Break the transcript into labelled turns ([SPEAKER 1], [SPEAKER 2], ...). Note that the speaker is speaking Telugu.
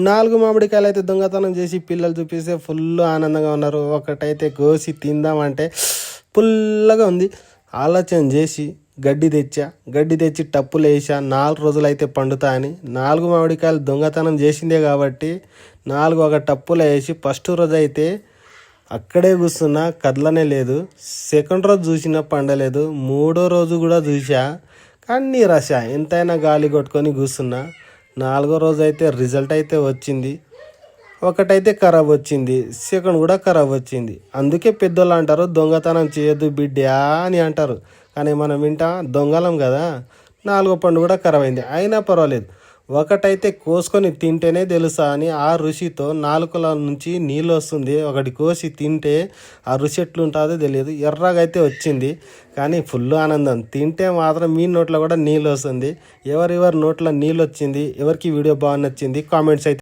[SPEAKER 1] 4 మామిడికాయలు అయితే దొంగతనం చేసి పిల్లలు చూపిస్తే ఫుల్ ఆనందంగా ఉన్నారు. ఒకటైతే కోసి తిందామంటే పుల్లగా ఉంది. ఆలోచన చేసి గడ్డి తెచ్చి టప్పులు వేసా. 4 రోజులైతే పండుతాయని 4 మామిడికాయలు దొంగతనం చేసిందే కాబట్టి 4 ఒక టప్పులో వేసి ఫస్ట్ రోజు అయితే అక్కడే కూర్చున్నా, కదలనే లేదు. సెకండ్ రోజు చూసినా పండలేదు. 3వ రోజు కూడా చూసా కానీ రస ఎంతైనా గాలి కొట్టుకొని కూర్చున్నా. 4వ రోజు అయితే రిజల్ట్ అయితే వచ్చింది. ఒకటైతే ఖరాబ్ వచ్చింది, సెకండ్ కూడా ఖరాబ్ వచ్చింది. అందుకే పెద్దోళ్ళు అంటారు దొంగతనం చేయొద్దు బిడ్డా అని అంటారు. కానీ మనం దొంగలం కదా. 4వ పండు కూడా ఖరాబ్ అయింది. అయినా పర్వాలేదు, ఒకటైతే కోసుకొని తింటేనే తెలుసా అని ఆ రుచితో నాలుకల నుంచి నీళ్ళు వస్తుంది. ఒకటి కోసి తింటే ఆ రుచి ఎట్లుంటుందో తెలియదు. ఎర్రగా అయితే వచ్చింది కానీ ఫుల్ ఆనందం. తింటే మాత్రం మీ నోట్లో కూడా నీళ్ళు వస్తుంది. ఎవరి నోట్లో నీళ్ళు వచ్చింది, ఎవరికి వీడియో బాగా నచ్చింది కామెంట్స్ అయితే